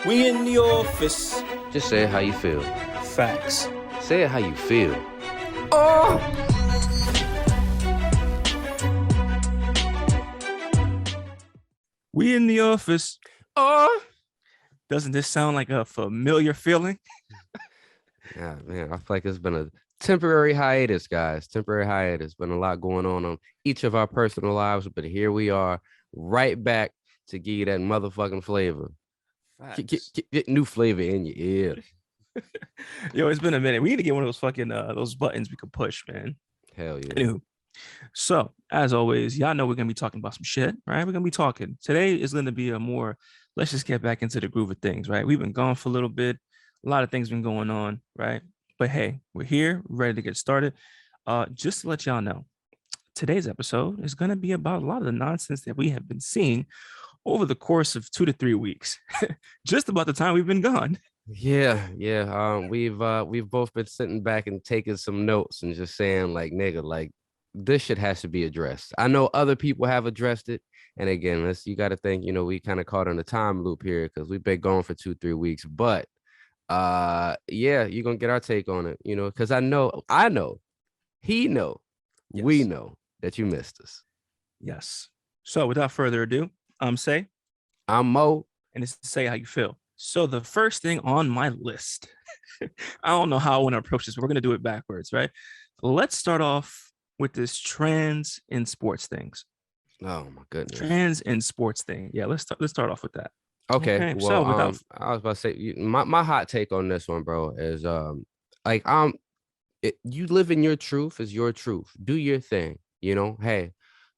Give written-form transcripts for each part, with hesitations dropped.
We in the office. Just say it how you feel. Facts. Say it how you feel. Oh! We in the office. Oh! Doesn't this sound like a familiar feeling? Yeah, man, I feel like it's been a temporary hiatus, guys. Temporary hiatus. Been a lot going on each of our personal lives, but here we are, right back to give you that motherfucking flavor. Get new flavor in your ear. Yo, it's been a minute. We need to get one of those fucking those buttons we could push, man. Hell yeah. Anywho, so as always, y'all know we're gonna be talking about some shit, right? We're gonna be talking. Today is gonna be a more let's just get back into the groove of things, right? We've been gone for a little bit. A lot of things been going on, right? But hey, we're here, ready to get started. Just to let y'all know, today's episode is gonna be about a lot of the nonsense that we have been seeing over the course of 2 to 3 weeks, just about the time we've been gone. Yeah. We've both been sitting back and taking some notes and just saying, like, nigga, like, this shit has to be addressed. I know other people have addressed it. And again, you got to think, we kind of caught on a time loop here because we've been going for 2-3 weeks. But yeah, you're gonna get our take on it, because I know, he know, Yes. we know that you missed us. Yes. So without further ado, Say. I'm Mo. And it's Say How You Feel. So the first thing on my list, I don't know how I want to approach this, but we're going to do it backwards, right? Let's start off with this trans in sports things. Oh my goodness. Trans in sports thing. Yeah, let's start off with that. Okay. Well, so I was about to say, my hot take on this one, bro, is like you live in your truth is your truth. Do your thing. Hey,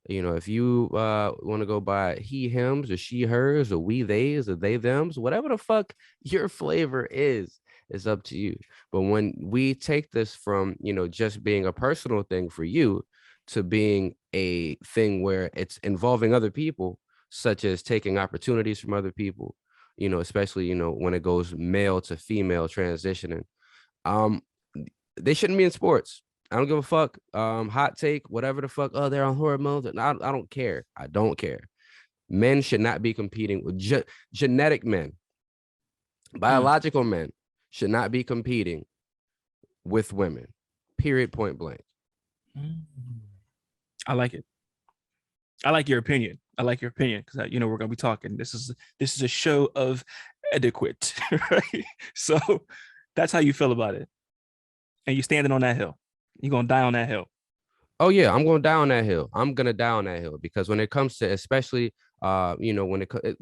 if you want to go by he, hims, or she, hers, or we, theys, or they, thems, whatever the fuck your flavor is up to you. But when we take this from, just being a personal thing for you to being a thing where it's involving other people, such as taking opportunities from other people, especially, when it goes male to female transitioning, they shouldn't be in sports. I don't give a fuck. Hot take, whatever the fuck. Oh, they're on hormones. I don't care. I don't care. Men should not be competing with genetic men. Biological men should not be competing with women. Period. Point blank. I like it. I like your opinion. Because we're gonna be talking. This is a show of etiquette, right? So that's how you feel about it, and you standing on that hill. You're gonna die on that hill. Oh yeah, I'm gonna die on that hill. I'm gonna die on that hill because when it comes to, especially,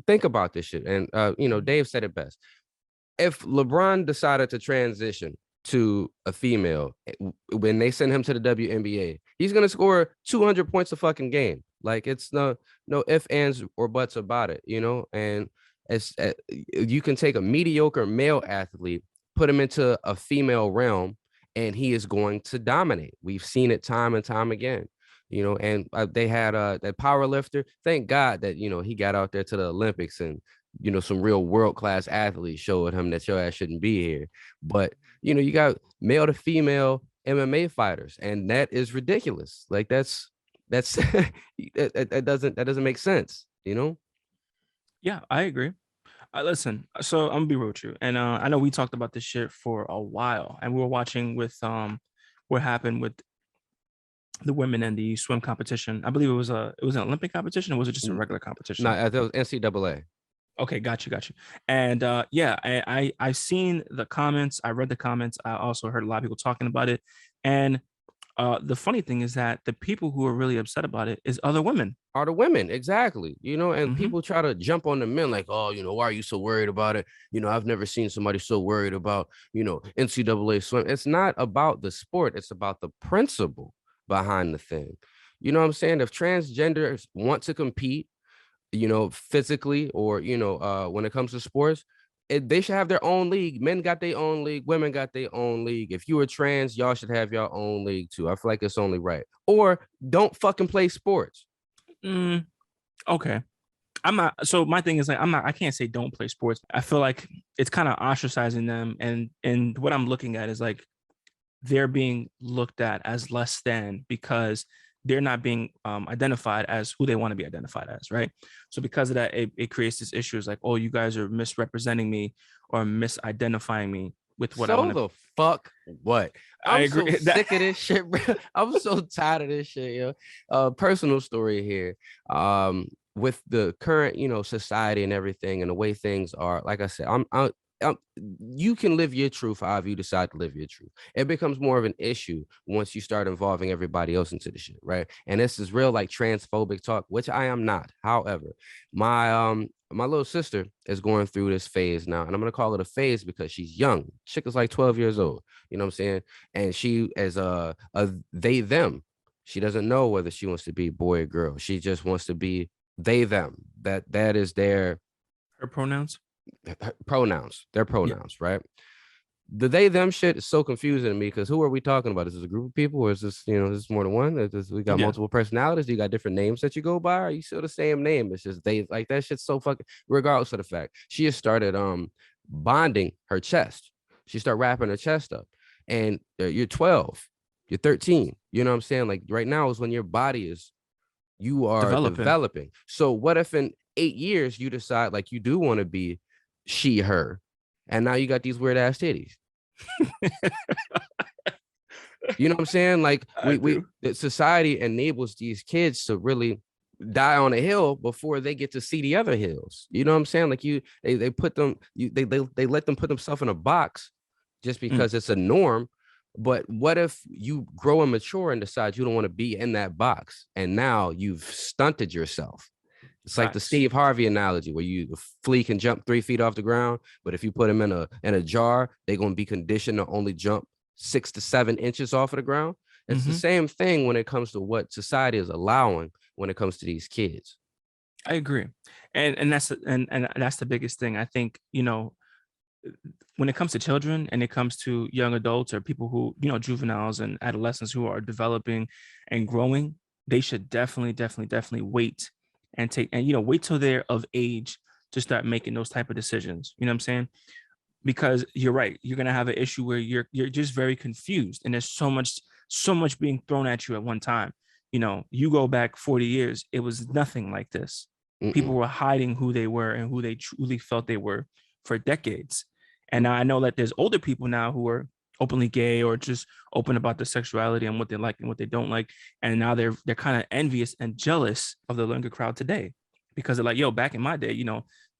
think about this shit, and Dave said it best. If LeBron decided to transition to a female when they send him to the WNBA, he's gonna score 200 points a fucking game. Like, it's no ifs, ands, or buts about it, And it's you can take a mediocre male athlete, put him into a female realm, and he is going to dominate. We've seen it time and time again, and they had that power lifter. Thank God that, he got out there to the Olympics and, some real world-class athletes showed him that your ass shouldn't be here. But, you got male to female MMA fighters, and that is ridiculous. Like, that's that doesn't make sense, Yeah, I agree. Listen, so I'm gonna be real with you, and I know we talked about this shit for a while, and we were watching with what happened with the women in the swim competition. I believe it was an Olympic competition, or was it just a regular competition? No, that was NCAA. Okay, got you. And yeah, I seen the comments. I read the comments. I also heard a lot of people talking about it, and the funny thing is that the people who are really upset about it is other women. Are the women, exactly, and people try to jump on the men like, oh, why are you so worried about it? I've never seen somebody so worried about, NCAA swim. It's not about the sport. It's about the principle behind the thing. You know what I'm saying? If transgenders want to compete, physically, or, when it comes to sports, they should have their own league. Men got their own league. Women got their own league. If you are trans, y'all should have your own league too. I feel like it's only right. Or don't fucking play sports. Okay. I'm not. So my thing is, like, I can't say don't play sports. I feel like it's kind of ostracizing them. And what I'm looking at is, like, they're being looked at as less than because they're not being identified as who they want to be identified as, right? So because of that, it creates this issue. It's like, oh, you guys are misrepresenting me or misidentifying me with what I So want to. the fuck what? I I'm agree so that. sick of this shit, bro. I'm so tired of this shit, yo. Personal story here. With the current, society and everything and the way things are, like I said, I'm you can live your truth however you decide to live your truth. It becomes more of an issue once you start involving everybody else into the shit, right? And this is real like transphobic talk, which I am not. However, my little sister is going through this phase now, and I'm gonna call it a phase because she's young. Chick is like 12 years old. You know what I'm saying? And she is a they them. She doesn't know whether she wants to be boy or girl. She just wants to be they them. That is their Her pronouns. pronouns. Their Yeah. pronouns, right? The they them shit is so confusing to me because who are we talking about? Is this a group of people, or is this is this more than one? We got Yeah. multiple personalities? Do you got different names that you go by? Or are you still the same name? It's just they like that shit's so fucking. Regardless of the fact, she has started bonding her chest. She started wrapping her chest up, and you're 12, you're 13. You know what I'm saying? Like right now is when your body is you are Developing. developing. So what if in 8 years you decide like you do want to be she her, and now you got these weird ass titties? You know what I'm saying? Like I do. the society enables these kids to really die on a hill before they get to see the other hills. You know what I'm saying? Like they put them, they let them put themselves in a box just Mm, because it's a norm. But what if you grow and mature and decide you don't want to be in that box, and now you've stunted yourself? It's like the facts. Steve Harvey analogy where the flea can jump 3 feet off the ground, but if you put them in a jar, they're gonna be conditioned to only jump 6 to 7 inches off of the ground. It's the Hmm. same thing when it comes to what society is allowing when it comes to these kids. I agree, and and that's the biggest thing. I think when it comes to children and it comes to young adults or people who juveniles and adolescents who are developing and growing, they should definitely wait and take and wait till they're of age to start making those type of decisions. You know what I'm saying? Because you're right, you're gonna have an issue where you're just very confused, and there's so much being thrown at you at one time. You go back 40 years, it was nothing like this. People Mm-mm. were hiding who they were and who they truly felt they were for decades. And now I know that there's older people now who are openly gay or just open about their sexuality and what they like and what they don't like. And now they're kind of envious and jealous of the younger crowd today because they're like, yo, back in my day,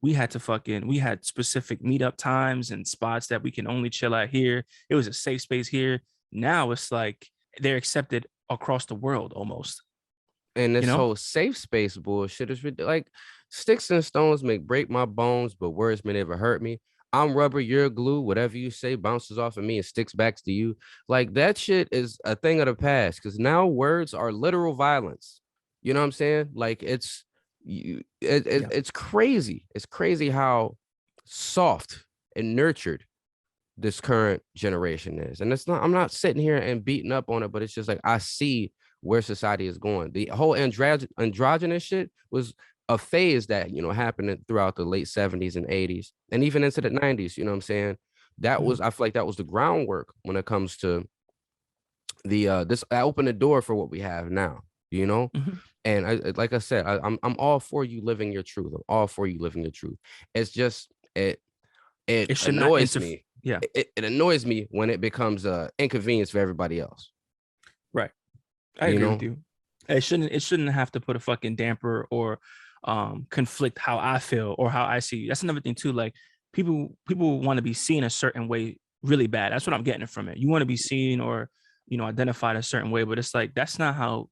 we had specific meetup times and spots that we can only chill out here. It was a safe space here. Now it's like they're accepted across the world almost, And you this know? whole safe space bullshit is like sticks and stones may break my bones, but words may never hurt me. I'm rubber, you're glue. Whatever you say bounces off of me and sticks back to you. Like that shit is a thing of the past because now words are literal violence. You know what I'm saying? Like Yeah. it's crazy. It's crazy how soft and nurtured this current generation is. And it's not, I'm not sitting here and beating up on it, but it's just like I see where society is going. The whole androgynous shit was a phase that, happened throughout the late 70s and 80s and even into the 90s. You know what I'm saying? That Mhm. was, I feel like that was the groundwork when it comes to the this I opened the door for what we have now, you know? Mhm. And like I said, I'm all for you living your truth. I'm all for you living your truth. It's just it It should not annoys interfere. me. Yeah. It annoys me when it becomes a inconvenience for everybody else. Right. I You agree with know, you. It shouldn't have to put a fucking damper or conflict how I feel or how I see you. That's another thing too. Like people want to be seen a certain way really bad. That's what I'm getting from it. You want to be seen or identified a certain way, but it's like that's not how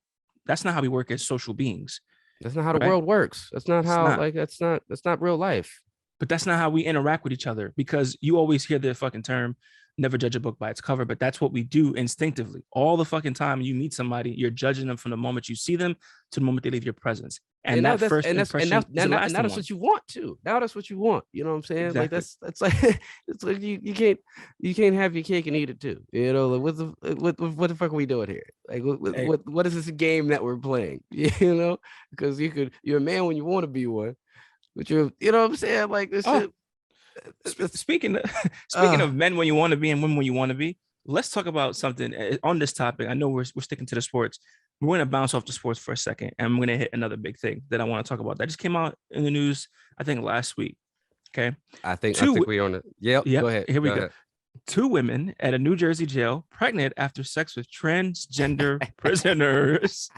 we work as social beings, that's not how the right? world works. That's not It's how not. like that's not real life. But that's not how we interact with each other because you always hear the fucking term never judge a book by its cover, but that's what we do instinctively all the fucking time. You meet somebody, you're judging them from the moment you see them to the moment they leave your presence, and And now that that's first and now, impression is a now lasting that's one. what you want to. Now that's what you want. You know what I'm saying? Like Exactly. that's like it's like you can't have your cake and eat it too. You know, like what the fuck are we doing here? Like Hey, what is this game that we're playing? You know, because you're a man when you want to be one, but you know what I'm saying? Like this oh, shit. It's, speaking speaking uh of men when you want to be and women when you want to be, let's talk about something on this topic. I know we're sticking to the sports. we're going to bounce off the sports for a second, and I'm going to hit another big thing that I want to talk about that just came out in the news, I think last week. Okay. I think we on it. Yep. Go Yep. ahead. Here we Go go. ahead. Two women at a New Jersey jail pregnant after sex with transgender prisoners.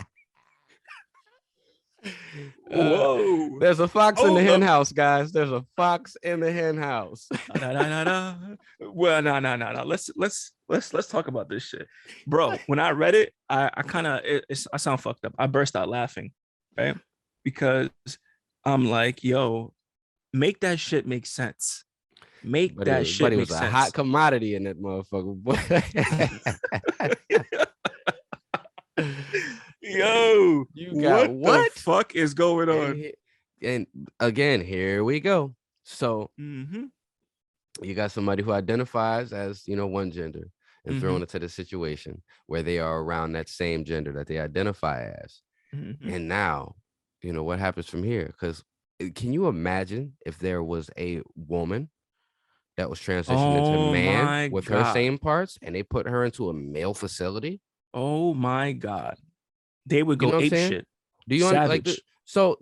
Whoa. There's a fox in the Hold hen up. house, guys. There's a fox in the hen house. Da, da, da, da. Well, no. Let's talk about this shit, bro. When I read it, I kind of I sound fucked up. I burst out laughing, right? Because I'm like, yo, make that shit make sense. Make that But shit it make was a hot sense. commodity in that motherfucker. Yo, You got what the what? fuck is going And, on? and again, here we go. So Mm-hmm. you got somebody who identifies as, one gender and Mm-hmm. thrown into the situation where they are around that same gender that they identify as. Mm-hmm. And now, what happens from here? Because can you imagine if there was a woman that was transitioned into Oh man my with her God. same parts and they put her into a male facility? Oh my God. They would You go know what I'm ape saying? shit. Do you like Savage. so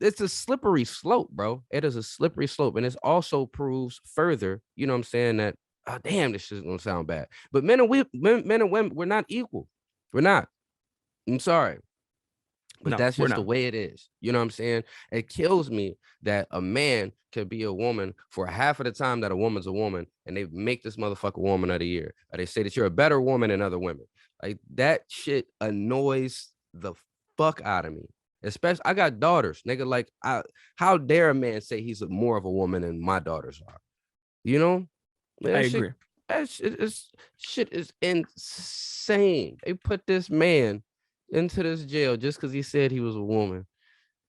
it's a slippery slope, bro. It is a slippery slope. And it also proves further, you know what I'm saying, that damn, this shit's gonna sound bad. But men and women, we're not equal. We're not. I'm sorry. But No, that's we're just the not. way it is. You know what I'm saying? It kills me that a man could be a woman for half of the time that a woman's a woman, and they make this motherfucker woman of the year. Or they say that you're a better woman than other women. Like that shit annoys the fuck out of me. Especially, I got daughters, nigga. Like, how dare a man say he's more of a woman than my daughters are? You know, I that shit, agree. shit is insane. They put this man into this jail just because he said he was a woman,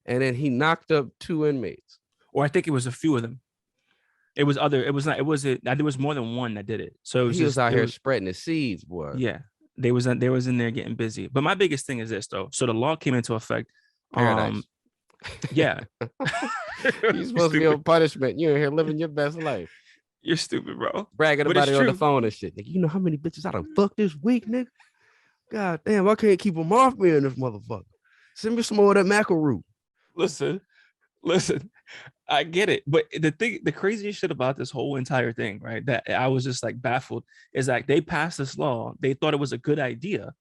and then he knocked up two inmates. Or I think it was a few of them. It was other. It was not. It was it. There was more than one that did it. So it was He was just. out It here was. spreading the seeds, boy. Yeah. They was in there getting busy. But my biggest thing is this though. So the law came into effect. Paradise. Yeah. You're You're supposed to be stupid. on punishment. You're in here living your best life, You're stupid, bro. bragging But about it's it on the true. phone and shit. Nigga, you know how many bitches I done fucked this week, nigga? God damn, I can't keep them off me in this motherfucker. Send me some more of that mackerel root. Listen, listen. I get it, but the craziest shit about this whole entire thing, right? That I was just like baffled is like they passed this law. They thought it was a good idea,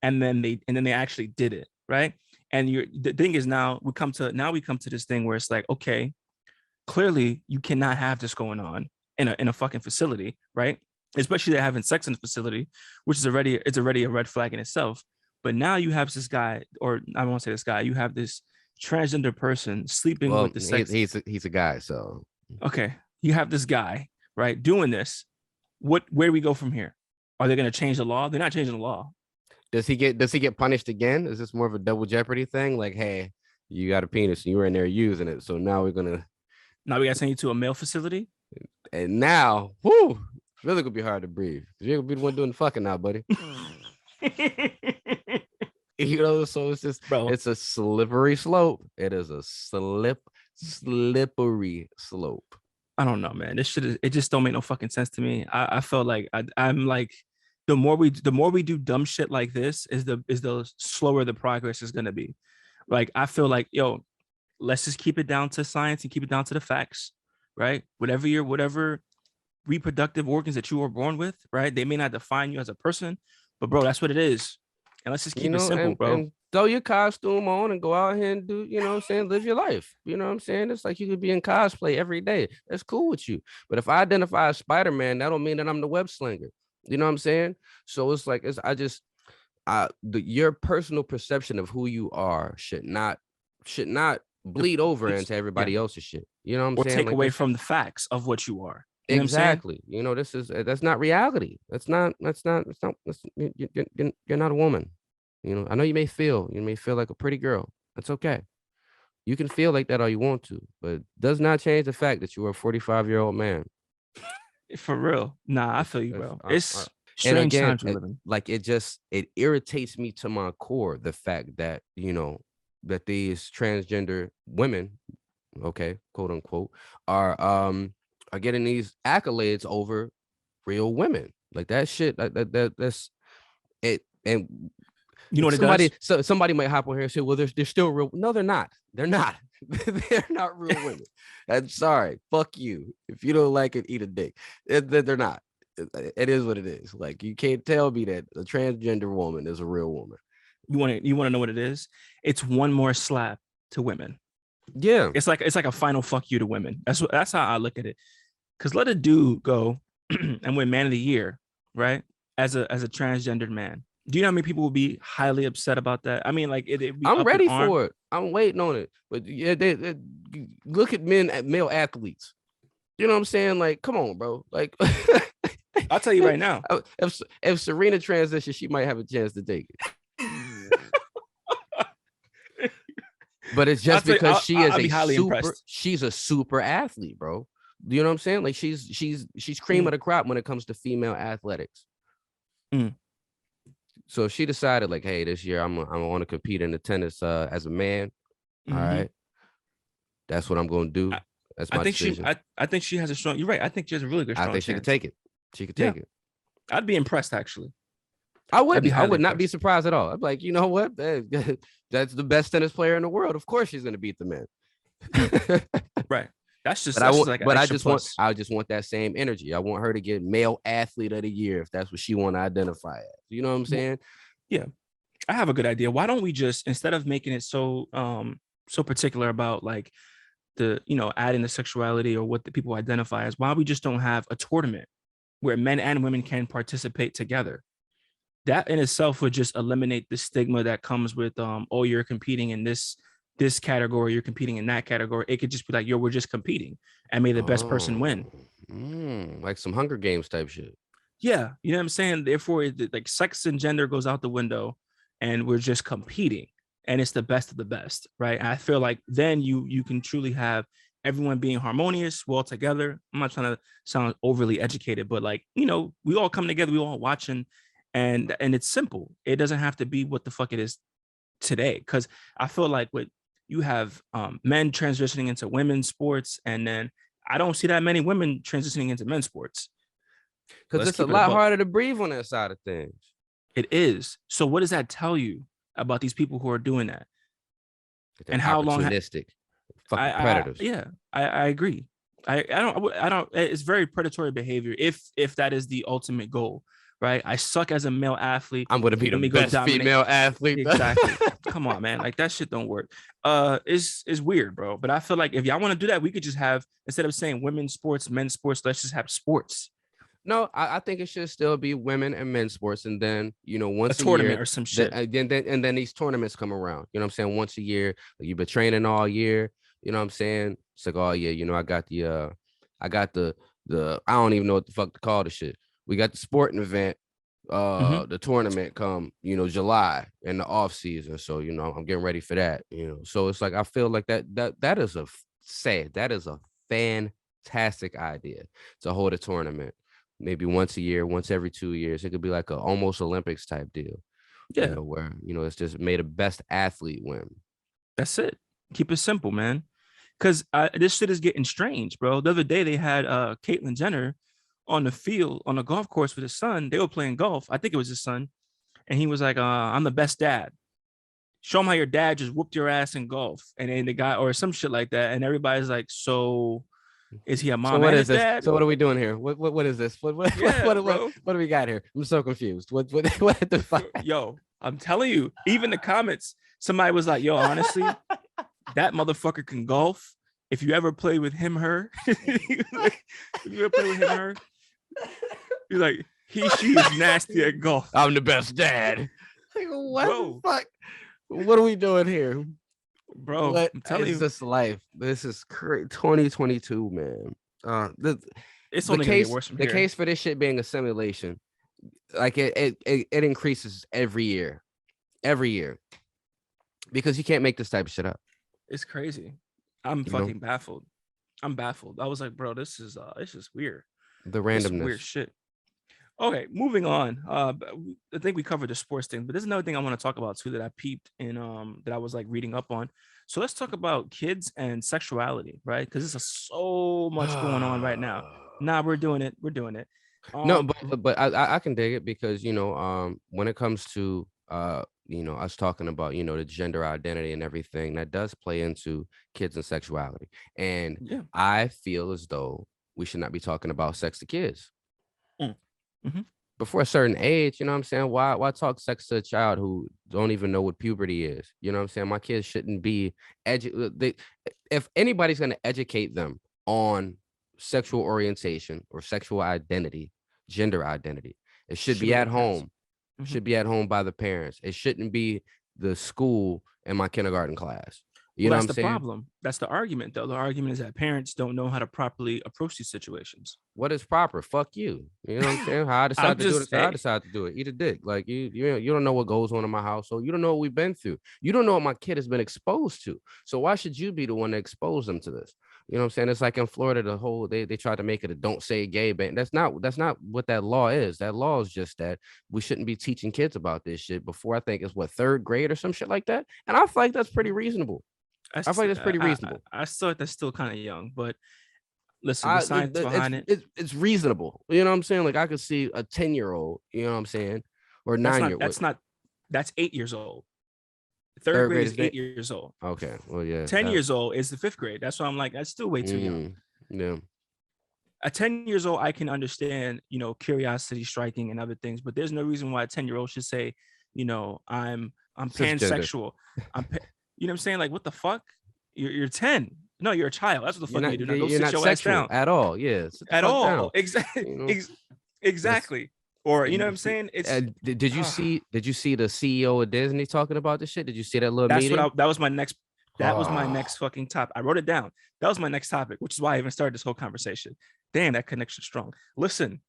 and then they actually did it, right? And the thing is we come to this thing where it's like, okay, clearly you cannot have this going on in a fucking facility, right? Especially they're having sex in the facility, which is already a red flag in itself. But now you have this guy, or I don't want to say this guy, you have this transgender person sleeping Well, with the sex. he's a guy, so Okay, you have this guy, right, doing this. Where do we go from here? Are they going to change the law? They're not changing the law. does he get punished again? Is this more of a double jeopardy thing? Like, hey, you got a penis and you were in there using it, so now we're gonna Now we got to send you to a male facility. and now, whoo, it's really gonna be hard to breathe. You're gonna be the one doing the fucking now, buddy. So Bro, it's a slippery slope. It is a slippery slope. I don't know, man. This shit it just don't make no fucking sense to me. I felt like I'm like the more we do dumb shit like this is the slower the progress is gonna be. Like I feel like, yo, let's just keep it down to science and keep it down to the facts, right? Whatever reproductive organs that you were born with, right? They may not define you as a person, but bro, that's what it is. And let's just You keep it know, simple, bro. and throw your costume on and go out here and do, you know what I'm saying, live your life. You know what I'm saying? It's like you could be in cosplay every day. That's cool with you. But if I identify as Spider-Man, that don't mean that I'm the web slinger. You know what I'm saying? So it's like your personal perception of who you are should not bleed over It's into yeah, everybody else's shit. You know what I'm or saying? take Like away that's from the facts of what you are. You know what I'm saying? exactly. That's not reality. You're not a woman. I know you may feel like a pretty girl. That's okay. You can feel like that all you want to, but it does not change the fact that you are a 45-year-old man. For real. Nah, I It's, feel you, it's, bro. uh, It's and strange again, times we're living. like it irritates me to my core the fact that that these transgender women, okay, quote unquote, are getting these accolades over real women. Like that shit. That's it. And You know what it does? Somebody might hop on here and say, well, they're still real. No, they're not. They're not. They're not real women. I'm sorry. Fuck you. If you don't like it, eat a dick. They're not. It is what it is. Like, you can't tell me that a transgender woman is a real woman. You want to know what it is? It's one more slap to women. Yeah. It's like a final fuck you to women. That's how I look at it. Because let a dude go and win Man of the Year, right? As a transgendered man. Do you know how many people will be highly upset about that? I mean, like, I'm ready for it. I'm waiting on it. But yeah, they look at male athletes. You know what I'm saying? Like, come on, bro. Like, I'll tell you right now. If Serena transitions, she might have a chance to take it. But it's just because she's a super athlete, bro. You know what I'm saying? Like, she's cream of the crop when it comes to female athletics. So she decided, like, hey, this year I'm want to compete in the tennis as a man. All right, that's what I'm going to do. That's my decision. I think she has a strong. You're right. I think she has a really good. I think she could take it. She could take it. I'd be impressed, actually. I would not be surprised at all. I'm like, you know what? That's the best tennis player in the world. Of course, she's going to beat the man. Right. That's just. I just want that same energy. I want her to get male athlete of the year if that's what she want to identify as. You know what I'm saying? Yeah. I have a good idea. Why don't we just, instead of making it so particular about, like, the, adding the sexuality or what the people identify as, why we just don't have a tournament where men and women can participate together? That in itself would just eliminate the stigma that comes with, oh, you're competing in this category, you're competing in that category. It could just be like, yo, we're just competing, and may the best person win. Like some Hunger Games type shit. Yeah, you know what I'm saying? Therefore, like, sex and gender goes out the window, and we're just competing, and it's the best of the best, right? And I feel like then you can truly have everyone being harmonious, well together. I'm not trying to sound overly educated, but, like, we all come together, we all watching, and it's simple. It doesn't have to be what the fuck it is today, because I feel like you have men transitioning into women's sports, and then I don't see that many women transitioning into men's sports. Because it's a lot harder to breathe on that side of things. It is. So what does that tell you about these people who are doing that? And how long? Fucking predators. I agree. I don't. It's very predatory behavior. If that is the ultimate goal, right? I suck as a male athlete. I'm gonna be the best female athlete. Exactly. Come on, man. Like, that shit don't work. It's weird, bro. But I feel like if y'all want to do that, we could just have, instead of saying women's sports, men's sports, let's just have sports. No, I think it should still be women and men's sports, and then once a tournament year, or some shit. And then these tournaments come around. You know what I'm saying? Once a year, like, you've been training all year. You know what I'm saying? It's like, oh yeah, I got the I don't even know what the fuck to call the shit. We got the sporting event, the tournament come, July in the off season. So, I'm getting ready for that. So it's like, I feel like that is a fantastic idea to hold a tournament. Maybe once a year, once every 2 years. It could be like a almost Olympics type deal. Yeah. Where, it's just made a best athlete win. That's it. Keep it simple, man. Because this shit is getting strange, bro. The other day they had Caitlyn Jenner on the field, on a golf course with his son. They were playing golf. I think it was his son. And he was like, I'm the best dad. Show him how your dad just whooped your ass in golf. And then the guy, or some shit like that. And everybody's like, so is he a mom? So what is this? Dad? So what are we doing here? What is this? What do we got here? I'm so confused. What the fuck? Yo, I'm telling you, even the comments, somebody was like, yo, honestly, that motherfucker can golf. If you ever play with him, her, you're like, she is nasty at golf. I'm the best dad. Like, what the fuck? What are we doing here? Bro, I'm telling you, this life. This is crazy. 2022, man. It's only gonna get worse from here. The case for this shit being a simulation, like it increases every year, because you can't make this type of shit up. It's crazy. I'm fucking baffled. I'm baffled. I was like, bro, this is weird. The randomness, weird shit. Okay, moving on. I think we covered the sports thing, but there's another thing I want to talk about too that I peeped in, that I was like reading up on. So let's talk about kids and sexuality, right? Because there's so much going on right now. Nah, we're doing it. No, but I can dig it because when it comes to us talking about, the gender identity and everything that does play into kids and sexuality. And Yeah. I feel as though we should not be talking about sex to kids Mm. Mhm. before a certain age. You know what I'm saying? Why talk sex to a child who don't even know what puberty is? You know what I'm saying? My kids shouldn't be if anybody's going to educate them on sexual orientation or sexual identity, gender identity, it should Should be be at their parents. home. Mhm. Should be at home by the parents. It shouldn't be the school in my kindergarten class. You Well, know what that's I'm the saying? problem. That's the argument, though. The argument is that parents don't know how to properly approach these situations. What is proper? Fuck you. You know what I'm saying? How I I'm decide to do just, this, how I hey, decide to do it. Eat a dick. Like you don't know what goes on in my household. You don't know what we've been through. You don't know what my kid has been exposed to. So why should you be the one to expose them to this? You know what I'm saying? It's like in Florida, they tried to make it a don't say gay ban. That's not what that law is. That law is just that we shouldn't be teaching kids about this shit before, I think it's what, third grade or some shit like that. And I feel like that's pretty reasonable. I feel like that's pretty reasonable. I still think that's still kind of young, but listen, the I science it's behind it, it's it's reasonable. You know what I'm saying? Like I could see a 10-year-old, you know what I'm saying? Or that's 9 year not, what that's not, that's 8 years old. Third third grade grade is is that? 8 years old. Okay. Well, yeah, 10 that years old is the fifth grade. That's why I'm like, that's still way too young. yeah. At 10 years old, I can understand, curiosity striking and other things, but there's no reason why a 10-year-old should say, I'm Cisgender. pansexual. You know what I'm saying? Like, what the fuck? You're 10. No, you're a child. That's what the fuck you need to do. Now go You're sit not your ass sexual down. at all. Yeah. Sit the At fuck all. down. Exactly. You know, that's Exactly. Or you know what I'm you- saying? It's did you see the CEO of Disney talking about this shit? Did you see that little that's what meeting? that was my Oh, next fucking topic. I wrote it down. That was my next topic, which is why I even started this whole conversation. Damn, that connection's strong. Listen,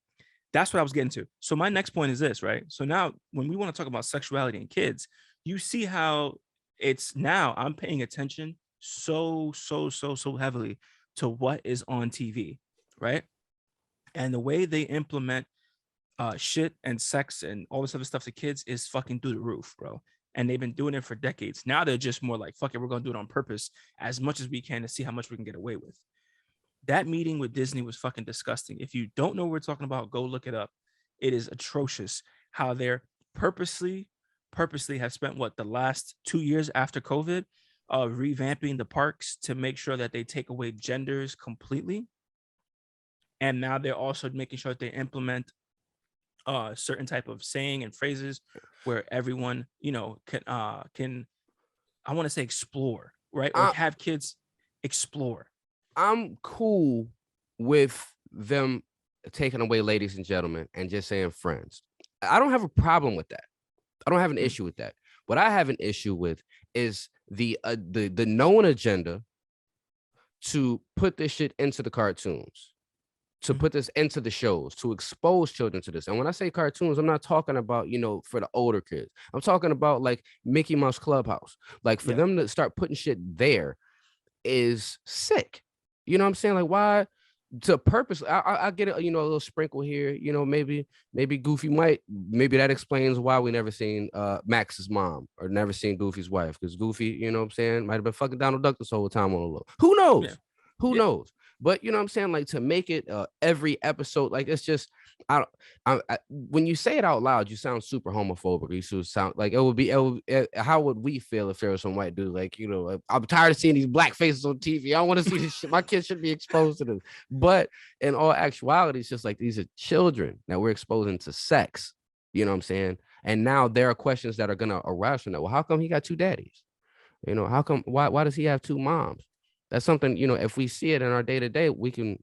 that's what I was getting to. So my next point is this, right? So now when we want to talk about sexuality in kids, you see how it's now I'm paying attention so heavily to what is on TV, right? And the way they implement shit and sex and all this other stuff to kids is fucking through the roof, bro. And they've been doing it for decades. Now they're just more like, fuck it, we're gonna do it on purpose as much as we can to see how much we can get away with. That meeting with Disney was fucking disgusting. If you don't know what we're talking about, go look it up. It is atrocious how they're purposely have spent what the last 2 years after COVID revamping the parks to make sure that they take away genders completely. And now they're also making sure that they implement certain type of saying and phrases where everyone, can I want to say explore, right? Or I have kids explore. I'm cool with them taking away ladies and gentlemen and just saying friends. I don't have a problem with that. I don't have an Mm, issue with that. What I have an issue with is the known agenda to put this shit into the cartoons, to mhm. put this into the shows, to expose children to this. And when I say cartoons, I'm not talking about, for the older kids. I'm talking about like Mickey Mouse Clubhouse. Like for Yeah. them to start putting shit there is sick. You know what I'm saying? Like why to purpose I get it, a little sprinkle here, maybe Goofy maybe that explains why we never seen Max's mom or never seen Goofy's wife, because Goofy, you know what I'm saying, might have been fucking Donald Duck this whole time on the low. Who Yeah. knows? Who Yeah. knows? But you know what I'm saying, like to make it every episode, like it's just I don't when you say it out loud, you sound super homophobic. You should sound like how would we feel if there was some white dude like, I'm tired of seeing these black faces on TV. I want to see this shit. My kids should be exposed to this. But in all actuality, it's just like these are children that we're exposing to sex. You know what I'm saying? And now there are questions that are gonna arise from that. Well, how come he got two daddies? How come why does he have two moms? That's something, if we see it in our day-to-day, we can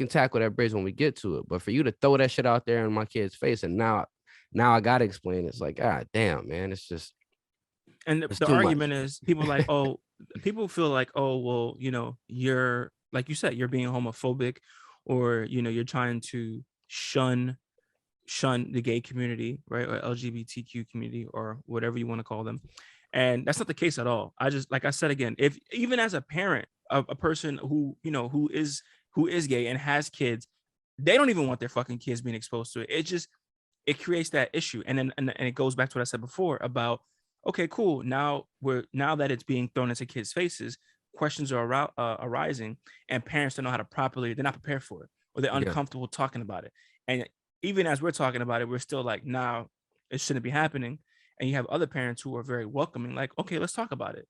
tackle that bridge when we get to it. But for you to throw that shit out there in my kid's face and now I gotta explain, it's like, God damn, man, it's just And it's the too much. argument is people feel like, oh, well, you're like you said, you're being homophobic, or you're trying to shun the gay community, right? Or LGBTQ community, or whatever you want to call them. And that's not the case at all. I just, like I said again, if even as a parent of a person who is gay and has kids, they don't even want their fucking kids being exposed to it. It creates that issue. And then and it goes back to what I said before about, okay, cool. Now that it's being thrown into kids' faces, questions are arising, and parents don't know how to properly, they're not prepared for it, or they're Yeah. uncomfortable talking about it. And even as we're talking about it, we're still like, nah, it shouldn't be happening. And you have other parents who are very welcoming, like, okay, let's talk about it.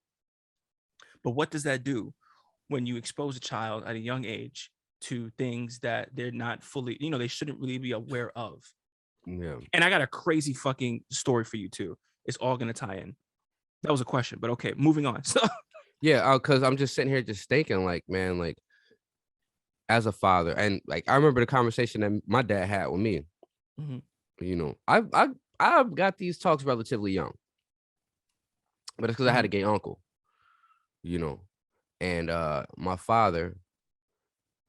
But what does that do when you expose a child at a young age to things that they're not fully, they shouldn't really be aware of? Yeah. And I got a crazy fucking story for you too. It's all gonna tie in. That was a question, but okay, moving on. So Yeah, because I'm just sitting here just thinking, like, man, like, as a father, and like I remember the conversation that my dad had with me. Mhm, I've got these talks relatively young, but it's because I had mhm. a gay uncle, you know, and my father,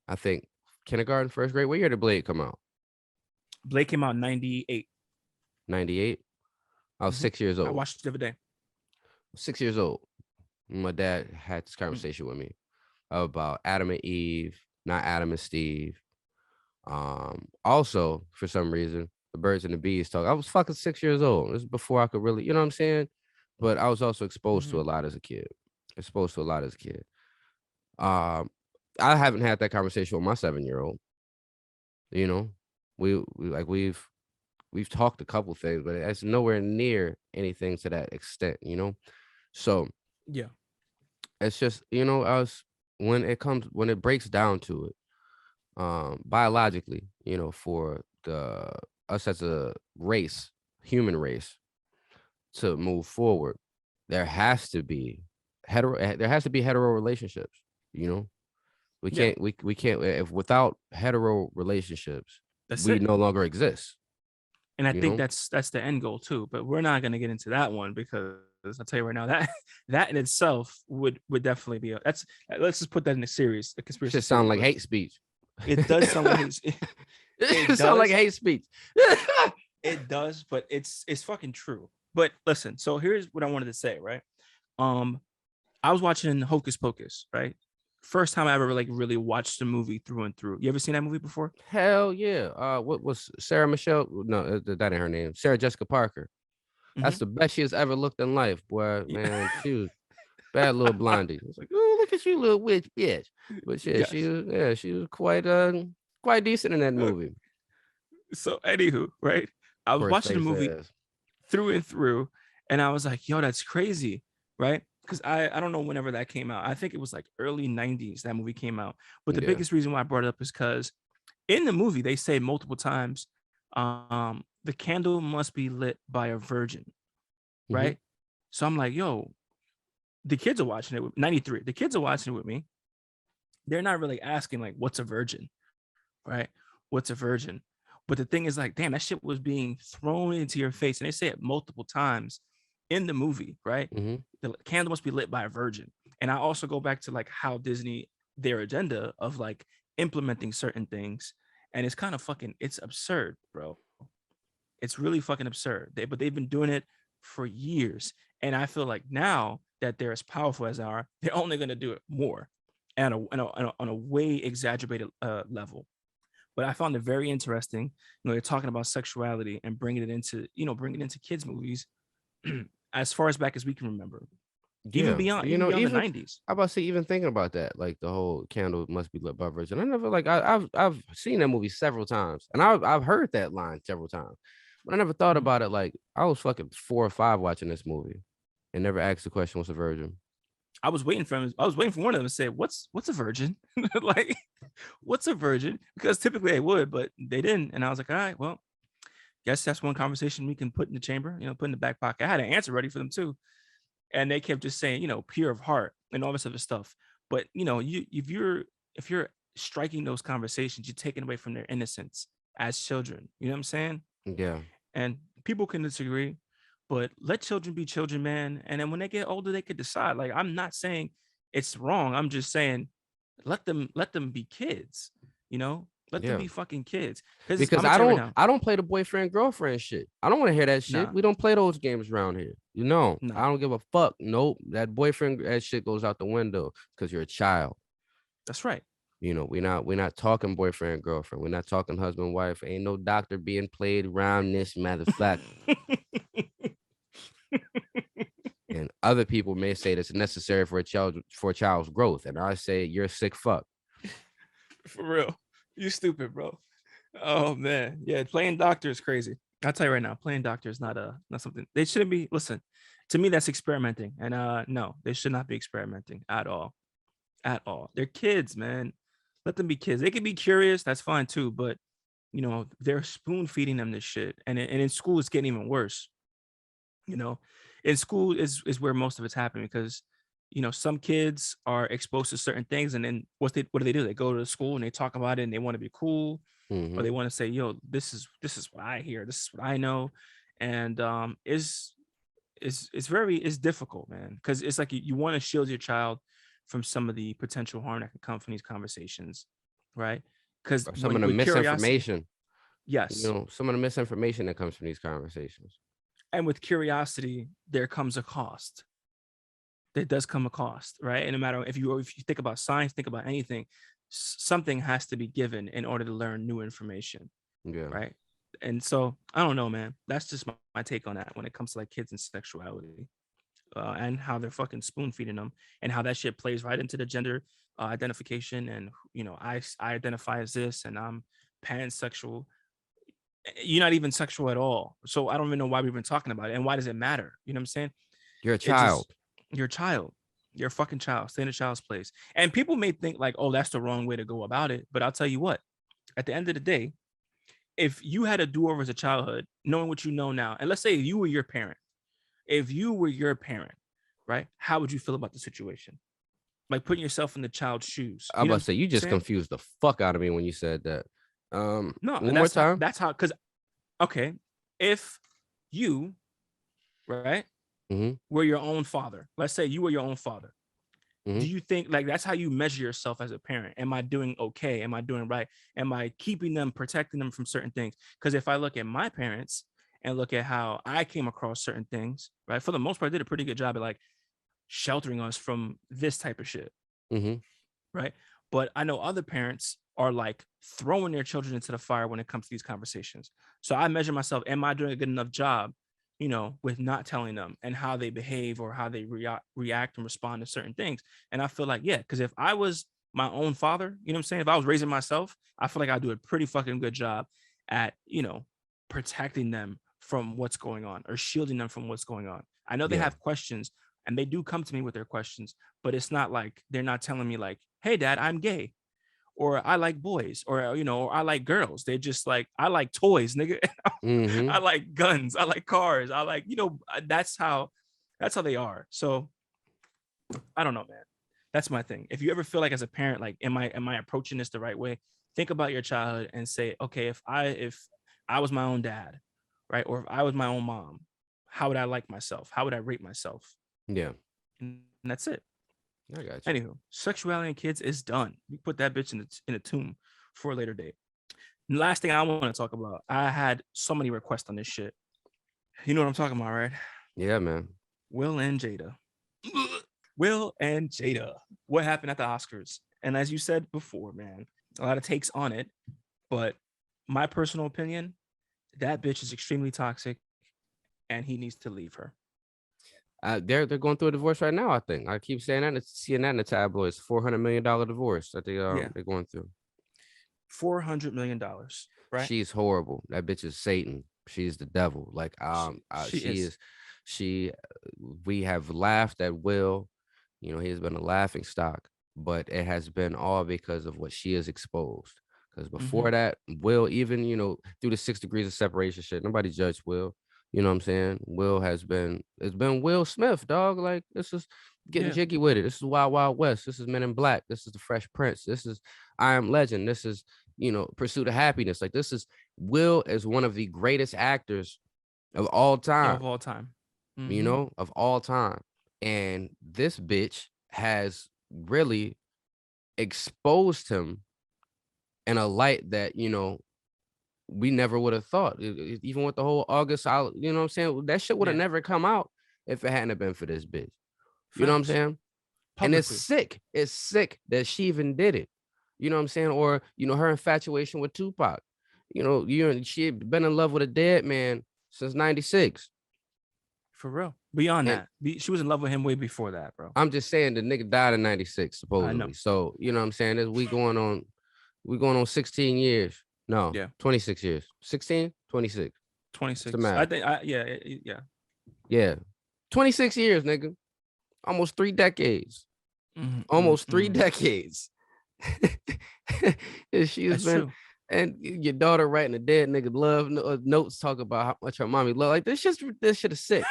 I think kindergarten, first grade. What year did Blade come out? Blake came out in 98. 98. I was Mhm. 6 years I old. watched it the other day. 6 years old. My dad had this Mm, conversation with me about Adam and Eve, not Adam and Steve. Also, for some reason, the birds and the bees talk. I was fucking 6 years old. This is before I could really, you know what I'm saying? But I was also exposed to mhm. a lot as a kid. Exposed to a lot as a kid. Um, I haven't had that conversation with my 7-year-old. You know, we've talked a couple things, but it's nowhere near anything to that extent. So Yeah, it's just us when it breaks down to it, biologically, for the us as a race, human race, to move forward, there has to be hetero relationships. You know, we yeah. can't if without hetero relationships, That's we it. no longer exist. And I You think know, that's the end goal too. But we're not gonna get into that one because I'll tell you right now that that in itself would definitely be that's let's just put that in a series, a conspiracy shit sound theory. like But hate speech. it does sound like it It sound like does. hate speech. It does, but it's fucking true. But listen, so here's what I wanted to say, right? Um, I was watching Hocus Pocus, right? First time I ever like really watched the movie through and through. You ever seen that movie before? Hell yeah. What was Sarah Michelle? No, that ain't her name. Sarah Jessica Parker. That's Mm-hmm. the best she has ever looked in life, boy. Yeah. Man, she was bad little blondie. It's like, oh, look at you, little witch bitch. But yeah, Yes. she was quite decent in that movie. So anywho, right? I was For his watching the face movie ass. through and through, and I was like, yo, that's crazy, right? Because I don't know whenever that came out. I think it was like early 90s that movie came out. But the Yeah. biggest reason why I brought it up is because in the movie they say multiple times, the candle must be lit by a virgin, Hmm. right? So I'm like, yo, the kids are watching it with 93. The kids are watching it with me. They're not really asking like, what's a virgin, right? What's a virgin? But the thing is, like, damn, that shit was being thrown into your face, and they say it multiple times in the movie, right? Hmm. The candle must be lit by a virgin. And I also go back to like how Disney, their agenda of like implementing certain things, and it's kind of fucking, it's absurd, bro. It's really fucking absurd. But they've been doing it for years, and I feel like now that they're as powerful as they are, they're only going to do it more, and on a way exaggerated level. But I found it very interesting. They're talking about sexuality and bringing it into kids movies as far as back as we can remember, Yeah. even beyond the Even 90s. I about to say, even thinking about that, like the whole candle must be lit by virgin. I never like I've seen that movie several times, and I've heard that line several times, but I never thought Mhm. about it. Like I was fucking 4 or 5 watching this movie, and never asked the question, "What's a virgin?" I was waiting for him. I was waiting for one of them to say, "What's a virgin?" Like, what's a virgin? Because typically they would, but they didn't. And I was like, all right, well, guess that's one conversation we can put in the chamber, put in the back pocket. I had an answer ready for them too, and they kept just saying, pure of heart and all this other stuff. But you if you're striking those conversations, you're taking away from their innocence as children. You know what I'm saying? Yeah. And people can disagree, but let children be children, man. And then when they get older, they could decide. Like, I'm not saying it's wrong. I'm just saying let them be kids, let them Yeah. be fucking kids. Because I'm Because gonna tell you right now, I don't play the boyfriend girlfriend shit. I don't want to hear that shit. nah, We don't play those games around here. I nah, don't give a fuck. Nope. That shit goes out the window because you're a child. that's right. We're not talking boyfriend girlfriend. We're not talking husband wife. Ain't no doctor being played around this motherfucker. And other people may say that's necessary for a child's growth, and I say you're a sick fuck. For real, you stupid, bro. Oh man, yeah, playing doctor is crazy. I'll tell you right now, playing doctor is not something they shouldn't be. Listen, to me, that's experimenting. And no, they should not be experimenting at all. At all. They're kids, man. Let them be kids. They can be curious, that's fine too, but they're spoon feeding them this shit. And in school it's getting even worse. You know, in school is where most of it's happening because some kids are exposed to certain things, and then what do they do? They go to school and they talk about it and they want to be cool, or Hmm. they want to say, yo, this is what I hear, this is what I know. And it's very it's difficult, man, because it's like you want to shield your child from some of the potential harm that can come from these conversations, right? Because Or some of when the with curiosity, misinformation, yes, some of the misinformation that comes from these conversations. and with curiosity there comes a cost. There does come a cost, right? And no matter if you think about science, think about anything, something has to be given in order to learn new information, Yeah. right? And so I don't know, man. That's just my take on that when it comes to like kids and sexuality, and how they're fucking spoon feeding them, and how that shit plays right into the gender identification. And I identify as this, and I'm pansexual. You're not even sexual at all, so I don't even know why we've been talking about it, and why does it matter? You know what I'm saying? You're a It just child. you're a child. You're a fucking child. Stay in a child's place. And people may think like, oh, that's the wrong way to go about it. But I'll tell you what, at the end of the day, if you had a do-over as a childhood, knowing what you know now, and let's say you were your parent, if you were your parent, right? How would you feel about the situation? Like putting yourself in the child's shoes. I You know about what to say I'm you just saying? confused the fuck out of me when you said that. No, and One more time. that's how, because okay, if you, right, Hmm. were your own father, let's say you were your own father, do Hmm. you think like that's how you measure yourself as a parent? Am I doing okay? Am I doing right? Am I keeping them, protecting them from certain things? Because if I look at my parents and look at how I came across certain things, right, for the most part, I did a pretty good job at like sheltering us from this type of shit, Hmm. right? But I know other parents are like throwing their children into the fire when it comes to these conversations. So I measure myself, am I doing a good enough job, with not telling them and how they behave or how they react and respond to certain things? And I feel like, yeah, because if I was my own father, you know what I'm saying? If I was raising myself, I feel like I do a pretty fucking good job at, protecting them from what's going on or shielding them from what's going on. I know they Yeah. have questions and they do come to me with their questions, but it's not like they're not telling me like, "Hey dad, I'm gay," or "I like boys," or or "I like girls." They're just like, "I like toys, nigga." I Hmm. like guns. I like cars. I like, that's how they are. So I don't know, man. That's my thing. If you ever feel like as a parent, like, am I approaching this the right way? Think about your childhood and say, okay, if I was my own dad, right, or if I was my own mom, how would I like myself? How would I rate myself? Yeah. And that's it. I got you. Anywho, sexuality and kids is done. We put that bitch in a tomb for a later date. And last thing I want to talk about, I had so many requests on this shit. You know what I'm talking about, right? Yeah, man. Will and Jada. Will and Jada. What happened at the Oscars? And as you said before, man, a lot of takes on it. But my personal opinion, that bitch is extremely toxic and he needs to leave her. They're going through a divorce right now. I think I keep saying that. Seeing that in the tabloids. $400 million divorce that Yeah. they're going through. $400 million, right? She's horrible. That bitch is Satan. She's the devil. Like She she is. is. She. We have laughed at Will. He has been a laughing stock, but it has been all because of what she has exposed. Because Mm-hmm. before that, Will, even through the 6 degrees of separation shit, nobody judged Will. You know what I'm saying? It's been Will Smith, dog. Like, this is getting Yeah. jiggy with it. This is Wild Wild West. This is Men in Black. This is the Fresh Prince. This is I Am Legend. This is, Pursuit of Happiness. Like, this is Will is one of the greatest actors of all time, Of all time. Mm-hmm. of all time. And this bitch has really exposed him in a light that, we never would have thought. Even with the whole August, you know what I'm saying? That shit would have Yeah. never come out if it hadn't have been for this bitch. You know what I'm Facts. saying? And it's Publicly. sick. It's sick that she even did it. You know what I'm saying? Or, her infatuation with Tupac. She had been in love with a dead man since 96. For real. Beyond And that. She was in love with him way before that, bro. I'm just saying the nigga died in 96, I know. supposedly. So, you know what I'm saying? We going on 16 years. No, Yeah. 26 years. 16, 26. What's the 26. I math? think yeah. Yeah. 26 years, nigga. Almost 3 decades. Almost 3 Mm. decades. And she's That's been, true. and your daughter writing a dead nigga love notes talk about how much her mommy love. Like this shit is sick.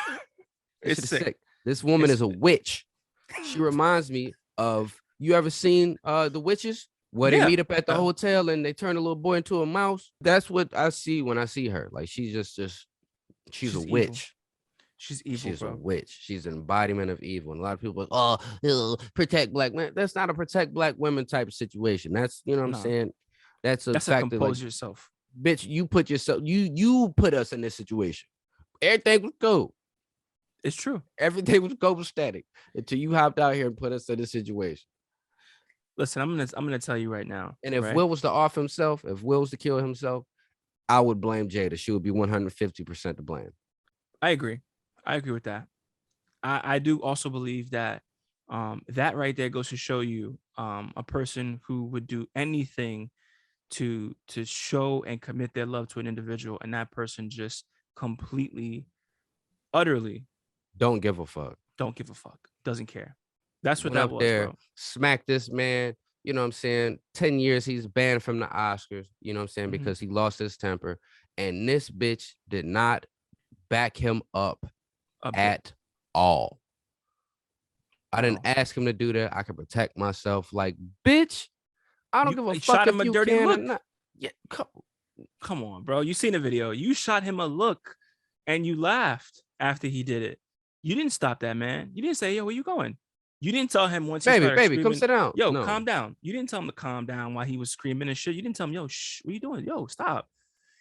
This It's shit is sick. sick. This woman It's is a witch. She reminds me of, you ever seen The Witches? Where they yeah. meet up at the hotel and they turn a little boy into a mouse. That's what I see when I see her. Like she's just she's a She's evil. witch. She's evil, She's a bro. witch. She's an embodiment of evil. And a lot of people are like, oh, protect black men. That's not a protect black women type of situation. That's, you know what I'm No, saying? That's a that's a fact that, like, compose yourself. bitch, you put yourself, you put us in this situation. Everything was cool. It's true. Everything was copacetic until you hopped out here and put us in this situation. Listen, I'm gonna tell you right now, And if right? Will was to off himself, if Will was to kill himself, I would blame Jada. She would be 150% to blame. I agree. I agree with that. I do also believe that that right there goes to show you a person who would do anything to show and commit their love to an individual, and that person just completely, utterly Don't give a fuck. don't give a fuck, doesn't care. That's what Went that up was, there, bro. smacked this man. You know what I'm saying? 10 years he's banned from the Oscars, you know what I'm saying? Mhm. Because he lost his temper. And this bitch did not back him up A bit. at all. I didn't No. ask him to do that. I can protect myself. Like, bitch, I don't You give a fuck shot him if a you dirty can or look. not. Yeah, Come on, bro. You seen the video. You shot him a look and you laughed after he did it. You didn't stop that man. You didn't say, yo, where you going? You didn't tell him once he started baby, come screaming, sit down. yo, No. calm down. You didn't tell him to calm down while he was screaming and shit. You didn't tell him, yo, shh, what are you doing? Yo, stop.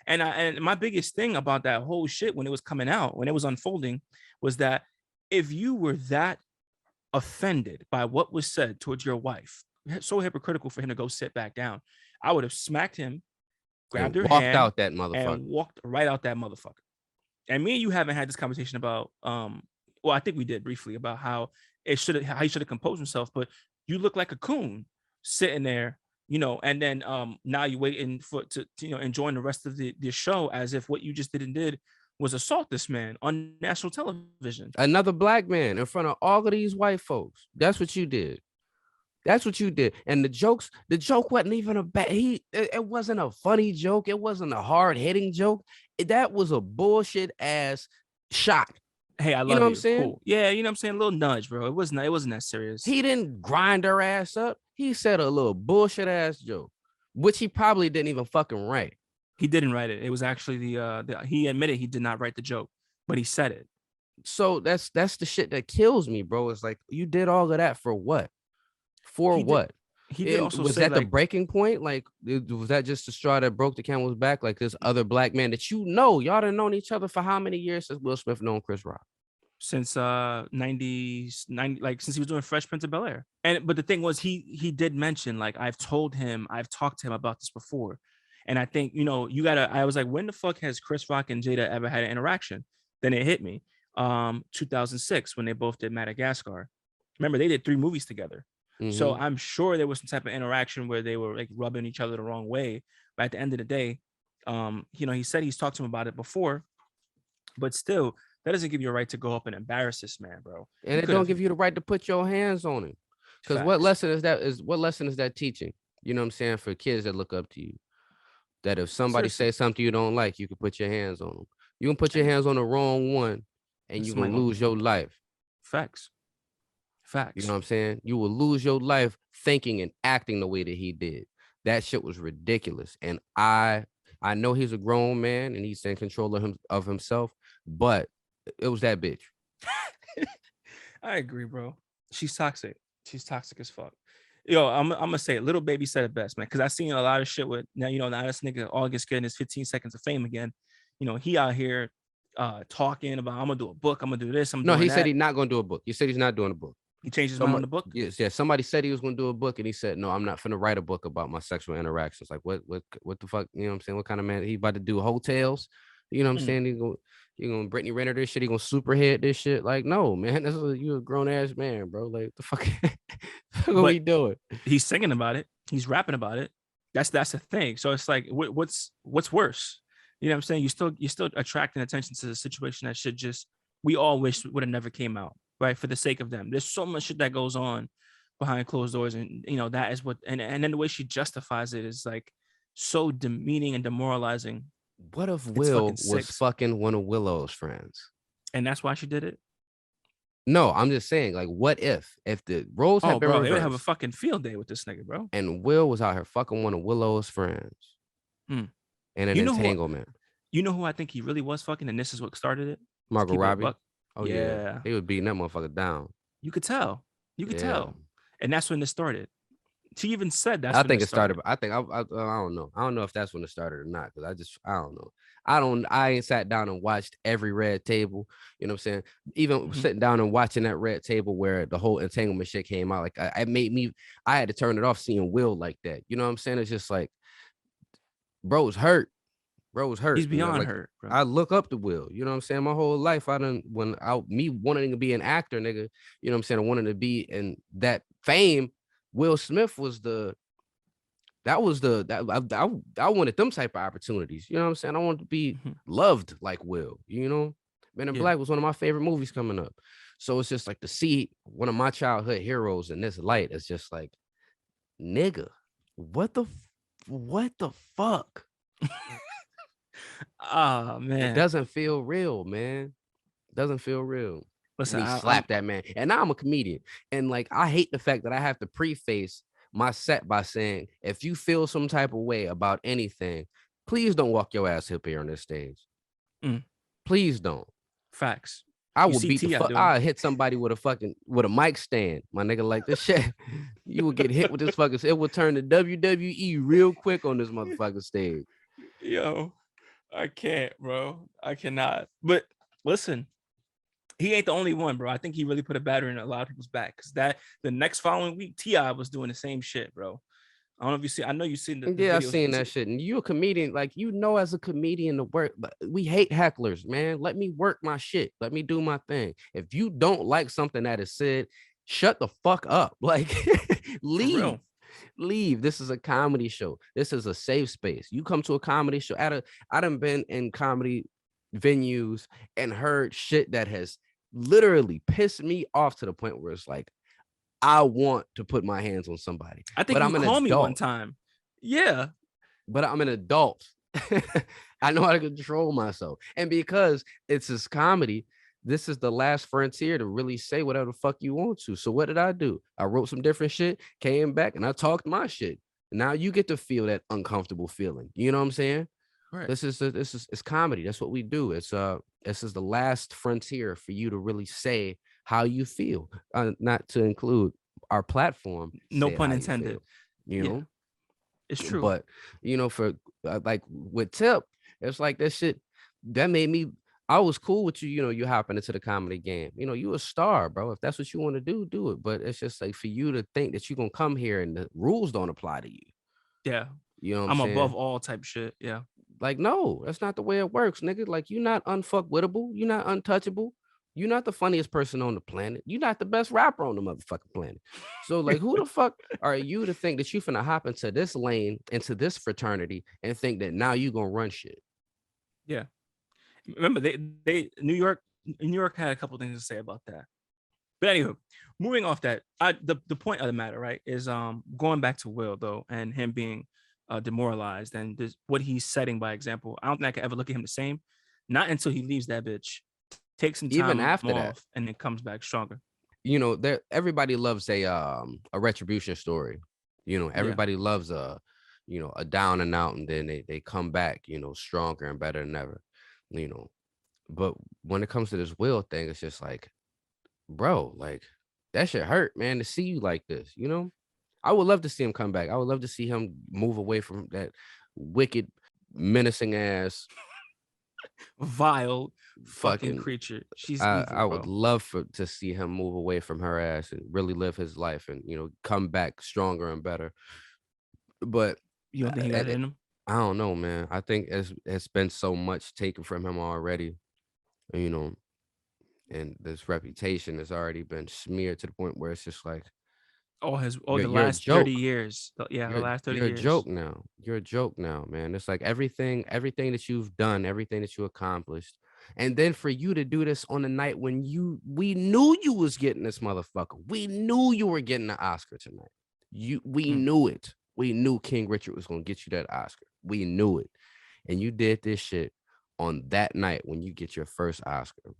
And my biggest thing about that whole shit when it was coming out, when it was unfolding, was that if you were that offended by what was said towards your wife, so hypocritical for him to go sit back down, I would have smacked him, grabbed And her walked hand, out that motherfucker. and walked right out that motherfucker. And me and you haven't had this conversation about well, I think we did briefly about how he should have composed himself, but you look like a coon sitting there, and then now you waiting to enjoying the rest of the show as if what you just did was assault this man on national television. Another black man in front of all of these white folks. That's what you did. That's what you did. And the joke wasn't even a bad, it wasn't a funny joke. It wasn't a hard-hitting joke. That was a bullshit ass shot. Hey, I You know love what I'm you. saying? Cool. Yeah, you know what I'm saying? A little nudge, bro. It wasn't that serious. He didn't grind her ass up. He said a little bullshit ass joke, which he probably didn't even fucking write. He didn't write it. It was actually he admitted he did not write the joke, but he said it. So that's the shit that kills me, bro. It's like, you did all of that for what? For He did. what? He did also was say, that the like, breaking point? Like, was that just the straw that broke the camel's back? Like, this other black man that y'all done known each other for how many years since Will Smith known Chris Rock? since 90s, 90, like since he was doing Fresh Prince of Bel-Air. But the thing was, he did mention, like, I've talked to him about this before. And I think, I was like, when the fuck has Chris Rock and Jada ever had an interaction? Then it hit me. 2006, when they both did Madagascar. Remember, they did 3 movies together. So I'm sure there was some type of interaction where they were like rubbing each other the wrong way. But at the end of the day, he said he's talked to him about it before, but still, that doesn't give you a right to go up and embarrass this man, bro. And it don't give you the right to put your hands on him. Because what lesson is that teaching? You know what I'm saying? For kids that look up to you, that if somebody says something you don't like, you can put your hands on them. You can put your hands on the wrong one, and you can lose your life. Facts. You know what I'm saying? You will lose your life thinking and acting the way that he did. That shit was ridiculous. And I know he's a grown man and he's in control of himself, but it was that bitch. I agree, bro. She's toxic. She's toxic as fuck. Yo, I'm gonna say it. Little Baby said it best, man. Because I seen a lot of shit with now this nigga all gets getting his 15 seconds of fame again. He out here talking about, I'm gonna do a book, I'm gonna do this. No, he said he's not gonna do a book. He said he's not doing a book. He changed his mind on the book. Yes, yeah. Somebody said he was gonna do a book, and he said, "No, I'm not finna write a book about my sexual interactions." Like, what the fuck? You know what I'm saying? What kind of man? He about to do hotels? You know what I'm saying? He gonna Brittany Renner this shit. He gonna superhead this shit. Like, no, man. You a grown ass man, bro. Like, the fuck? What are we doing? He's singing about it. He's rapping about it. That's the thing. So it's like, what's worse? You know what I'm saying? You're still attracting attention to the situation that should just we all wish would have never came out, right? For the sake of them. There's so much shit that goes on behind closed doors, and that is what and then the way she justifies it is like so demeaning and demoralizing. What if It's Will fucking was six. fucking one of Willow's friends? And that's why she did it. No, I'm just saying, like, what if the roles had Oh, been bro, they would have a reversed fucking field day with this nigga, bro. and Will was out here fucking one of Willow's friends Hmm. in an You know who entanglement? you know who I think he really was fucking, and this is what started it. To Margot keep it a Robbie? buck. Oh yeah, Yeah. he was beating that motherfucker down. You could tell. You could Yeah. tell. And that's when this started. She even said that's I when think this it started. started. I think I don't know. I don't know if that's when it started or not. Because I don't know. I ain't sat down and watched every Red Table. You know what I'm saying? Even Mhm. sitting down and watching that Red Table where the whole entanglement shit came out, like it made me. I had to turn it off seeing Will like that. You know what I'm saying? It's just like bro's hurt. Bro's He's hurt. And beyond like hurt, bro. I look up to Will. You know what I'm saying? My whole life, I done when I me wanting to be an actor, nigga. You know what I'm saying? I wanted to be in that fame. Will Smith was the that was the that I wanted them type of opportunities. You know what I'm saying? I wanted to be Mhm. loved like Will, you know. Men in Yeah. Black was one of my favorite movies coming up. So it's just like to see one of my childhood heroes in this light. It's just like, nigga, what the fuck? Oh It man. doesn't feel real, man. It doesn't feel real. Listen, And he slapped that man. And now I'm a comedian. And like I hate the fact that I have to preface my set by saying, if you feel some type of way about anything, please don't walk your ass up here on this stage. mm, Please don't. facts. I You would see beat the Ti fuck. doing I hit somebody with a mic stand, my nigga. Like this shit, you would get hit with this fucking. It would turn to WWE real quick on this motherfucking stage. Yo, I can't, bro. I cannot. But listen, he ain't the only one, bro. I think he really put a battery in a lot of people's back because that the next following week, Ti was doing the same shit, bro. I don't know if you see. I know you've seen the Yeah, I videos. seen that shit. And you a comedian, like as a comedian to work, but we hate hecklers, man. Let me work my shit. Let me do my thing. If you don't like something that is said, shut the fuck up. Like For leave. real. Leave. This is a comedy show. This is a safe space. You come to a comedy show. I done been in comedy venues and heard shit that has literally pissed me off to the point where it's like, I want to put my hands on somebody, I think but you I'm an called me one adult. time. Yeah. But I'm an adult. I know how to control myself. And because it's this comedy, this is the last frontier to really say whatever the fuck you want to. So what did I do? I wrote some different shit, came back, and I talked my shit. Now you get to feel that uncomfortable feeling. You know what I'm saying? Right. This is it's comedy. That's what we do. This is the last frontier for you to really say how you feel. Not to include our platform, No say it pun how you intended. feel. You Yeah, know, it's true. but for like with Tip, it's like that shit that made me. I was cool with you. You hopping into the comedy game. You a star, bro. If that's what you want to do, do it. But it's just like for you to think that you're gonna come here and the rules don't apply to you. Yeah. You know what I'm I'm above saying? all type shit. Yeah. Like, no, that's not the way it works, nigga. Like, you're not unfuckwittable. You're not untouchable. You're not the funniest person on the planet. You're not the best rapper on the motherfucking planet. So, like, who the fuck are you to think that you finna hop into this lane, into this fraternity, and think that now you gonna run shit? Yeah. Remember, they New York had a couple things to say about that. But anyway, moving off that, the point of the matter, right, is going back to Will though, and him being demoralized and what he's setting by example. I don't think I could ever look at him the same. Not until he leaves that bitch, takes some Even time after that, off, and then comes back stronger. there everybody loves a retribution story. Yeah. Everybody loves a down and out, and then they come back, stronger and better than ever. You know, but when it comes to this Will thing, it's just like, bro, like that shit hurt, man, to see you like this, I would love to see him come back. I would love to see him move away from that wicked, menacing ass Vile fucking fucking. creature. She's I evil, would bro. love to see him move away from her ass and really live his life and come back stronger and better. But You don't think he got it in him? I don't know, man. I think it's been so much taken from him already, you know, and this reputation has already been smeared to the point where it's just like, The You're a last 30 joke. years. Yeah, the last 30 You're a joke years. now. You're a joke now, man. It's like everything that you've done, everything that you accomplished. And then for you to do this on the night when we knew you was getting this motherfucker. We knew you were getting the Oscar tonight. We Mm, knew it. We knew King Richard was gonna get you that Oscar. We knew it. And you did this shit on that night when you get your first Oscar.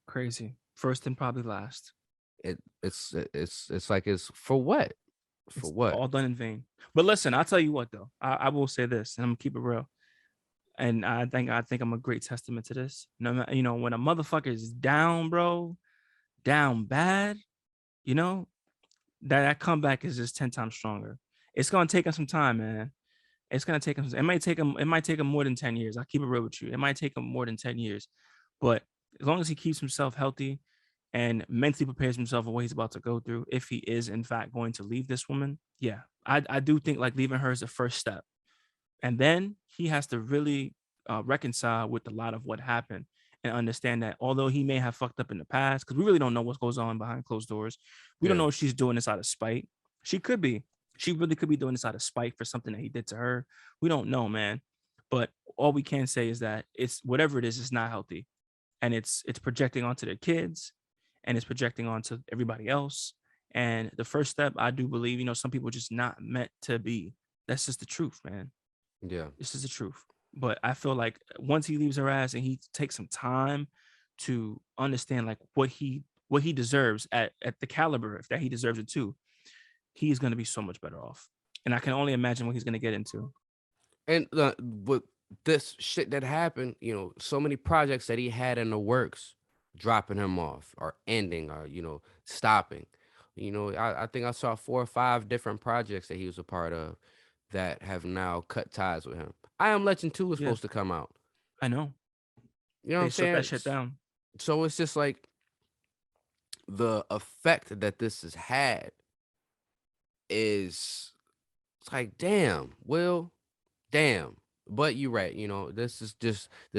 crazy. First and probably last. It's like it's for what? For It's what? all done in vain. But listen, I'll tell you what though. I will say this, and I'm gonna keep it real. And I think I'm a great testament to this. When a motherfucker is down, bro, down bad, you know, that comeback is just 10 times stronger. It's gonna take him some time, man. It's gonna take him. It might take him more than 10 years. I'll keep it real with you. It might take him more than 10 years. But as long as he keeps himself healthy and mentally prepares himself for what he's about to go through, if he is in fact going to leave this woman, yeah, I do think like leaving her is the first step. And then he has to really reconcile with a lot of what happened and understand that although he may have fucked up in the past, because we really don't know what goes on behind closed doors, we don't Yeah. know if she's doing this out of spite. She could be. She really could be doing this out of spite for something that he did to her. We don't know, man. But all we can say is that it's whatever it is, it's not healthy, and it's projecting onto their kids, and it's projecting onto everybody else. And the first step, I do believe, some people are just not meant to be. That's just the truth, man. Yeah. This is the truth. But I feel like once he leaves her ass and he takes some time to understand like what he deserves at the caliber if that he deserves it too, he's gonna be so much better off. And I can only imagine what he's gonna get into. And with this shit that happened, so many projects that he had in the works dropping him off or ending or, stopping. I think I saw 4 or 5 different projects that he was a part of that have now cut ties with him. I Am Legend 2 was Yeah, supposed to come out. I know. You know what They I'm shut that saying? shit down. So it's just like the effect that this has had is it's like, damn, Will, damn. But you're right, this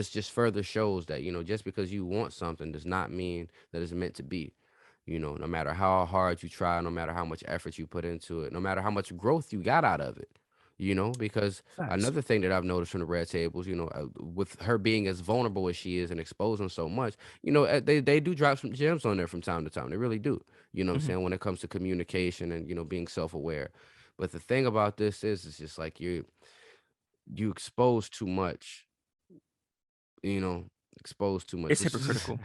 just further shows that, just because you want something does not mean that it's meant to be. No matter how hard you try, no matter how much effort you put into it, no matter how much growth you got out of it, because Facts. another thing that I've noticed from the Red Tables, with her being as vulnerable as she is and exposing so much, they do drop some gems on there from time to time. They really do. You know what I'm Hmm. saying? When it comes to communication and, being self-aware. But the thing about this is, it's just like you expose too much, you know, expose too much. It's Which is hypocritical.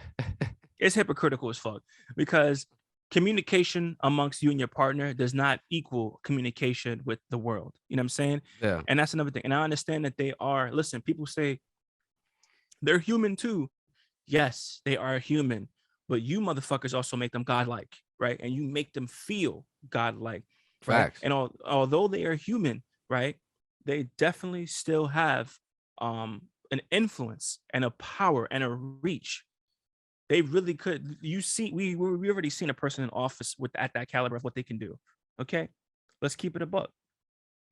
It's hypocritical as fuck because communication amongst you and your partner does not equal communication with the world. You know what I'm saying? yeah. And that's another thing. And I understand that listen, people say they're human too. Yes, they are human, but you motherfuckers also make them godlike, right? And you make them feel godlike, right? Facts. And although they are human, right, they definitely still have an influence and a power and a reach. They really could. You see, we already seen a person in office with at that caliber of what they can do. Okay, let's keep it a buck.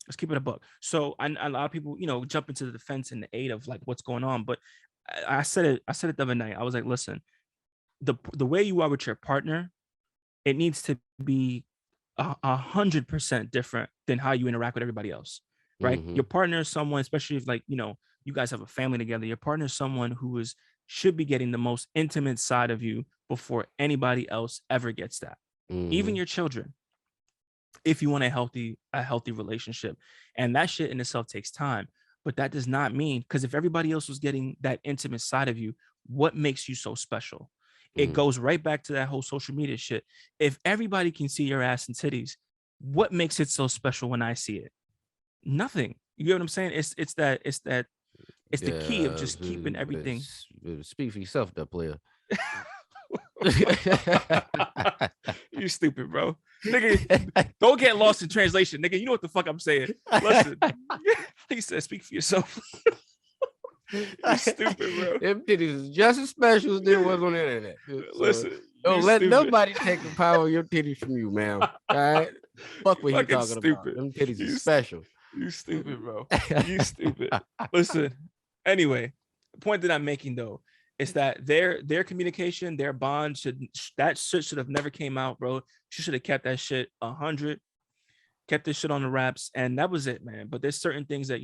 Let's keep it a buck. So a lot of people, jump into the defense and the aid of like what's going on. But I said it. I said it the other night. I was like, listen, the way you are with your partner, it needs to be 100% different than how you interact with everybody else, right? Mm-hmm. Your partner is someone, especially if like you guys have a family together. Your partner is someone who should be getting the most intimate side of you before anybody else ever gets that. Even Mm-hmm. your children, if you want a healthy relationship, and that shit in itself takes time. But that does not mean because if everybody else was getting that intimate side of you, what makes you so special? It Mm. goes right back to that whole social media shit. If everybody can see your ass and titties, what makes it so special when I see it? Nothing. You get what I'm saying? It's the key of Yeah. just keeping everything. Speak for yourself, that player. You stupid, bro. Nigga, don't get lost in translation. Nigga, you know what the fuck I'm saying. Listen. He said, speak for yourself. You stupid, bro. Them titties is just as special as they was on the internet. So Listen, you don't let stupid. nobody take the power of your titties from you, man. All right? Fuck what he Fucking talking about. stupid. Them titties is You, special. you stupid, bro. You stupid. Listen. Anyway, the point that I'm making though It's that their communication, their bond that shit should have never came out, bro. She should have kept that shit 100, kept this shit on the wraps, and that was it, man. But there's certain things that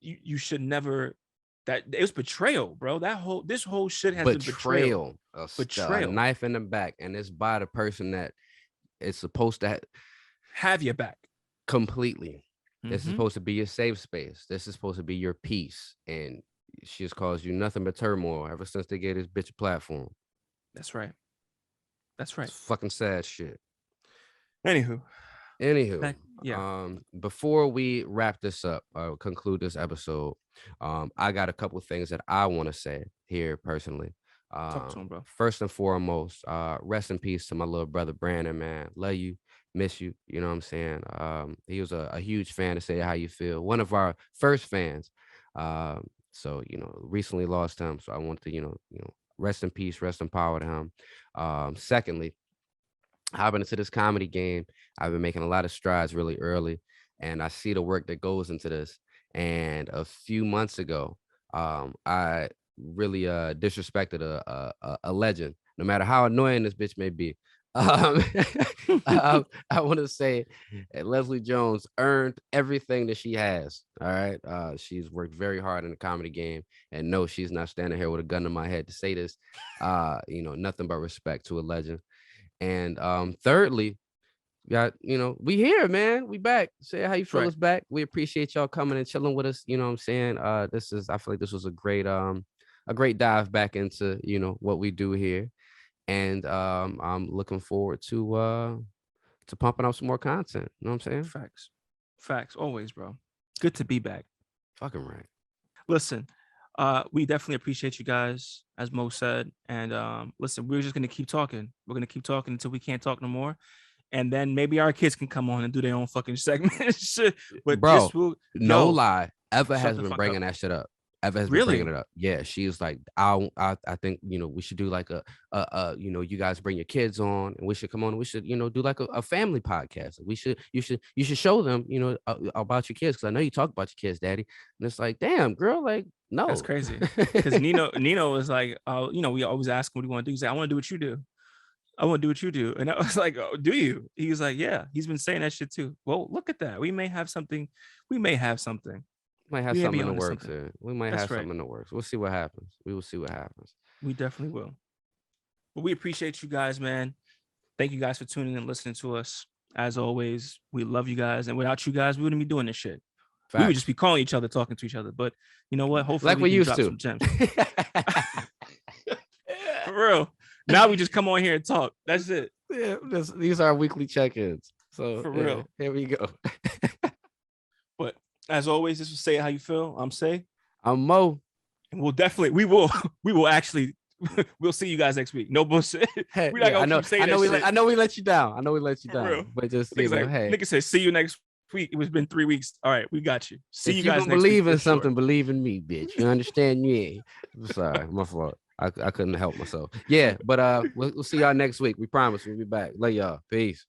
you should never. That it was betrayal, bro. This whole shit has been betrayal. A knife in the back, and it's by the person that is supposed to have your back completely. This is supposed to be your safe space. This is supposed to be your peace, and she has caused you nothing but turmoil ever since they gave this bitch a platform. That's right. That's right. It's fucking sad shit. Anywho, yeah. Before we wrap this up, conclude this episode, I got a couple of things that I want to say here personally. Talk to him, bro. First and foremost, rest in peace to my little brother Brandon, man. Love you, miss you. You know what I'm saying? He was a huge fan to say how you feel. One of our first fans. So recently lost him. So I want to, rest in peace, rest in power to him. Secondly, hopping into this comedy game, I've been making a lot of strides really early, and I see the work that goes into this. And a few months ago, I really disrespected a legend, no matter how annoying this bitch may be. I want to say Leslie Jones earned everything that she has. All right. She's worked very hard in the comedy game, and no, she's not standing here with a gun to my head to say this. Nothing but respect to a legend. And thirdly, we here, man. We back. Say how you feel us back. We appreciate y'all coming and chilling with us. You know what I'm saying? I feel like this was a great dive back into, what we do here. And I'm looking forward to pumping out some more content. You know what I'm saying? Facts. Always, bro. Good to be back. Fucking right. Listen, we definitely appreciate you guys, as Mo said. And listen, we're just gonna keep talking. We're gonna keep talking until we can't talk no more. And then maybe our kids can come on and do their own fucking segment. But bro, no lie, Eva has been bringing that shit up. Eva has been bringing it up. Yeah, she's like, I think we should do like a you guys bring your kids on, and we should come on. We should do like a family podcast. You should show them about your kids, because I know you talk about your kids, Daddy. And it's like, damn, girl, like no, that's crazy. Because Nino was like, we always ask him what do you want to do. He's like, I want to do what you do. I want to do what you do. And I was like, oh, do you? He was like, yeah. He's been saying that shit too. Well, look at that. We may have something. Might have something in the works. We might have something in the works. We'll see what happens. We will see what happens. We definitely will. But we appreciate you guys, man. Thank you guys for tuning in and listening to us. As always, we love you guys. And without you guys, we wouldn't be doing this shit. Facts. We would just be calling each other, talking to each other. But you know what? Hopefully like we used to. Some gems. For real. Now we just come on here and talk. That's it. Yeah, these are our weekly check-ins. So for real. Here we go. But as always, this was Say It How You Feel. I'm Say. I'm Mo. And we will actually we'll see you guys next week. No bullshit. Hey, I know we let you down. Real. But just nigga said see you next week. It was been 3 weeks. All right, we got you. See if you guys next week. Believe in something, believe in me, bitch. You understand me? I'm sorry, my fault. I couldn't help myself. Yeah, but we'll see y'all next week. We promise we'll be back. Love y'all. Peace.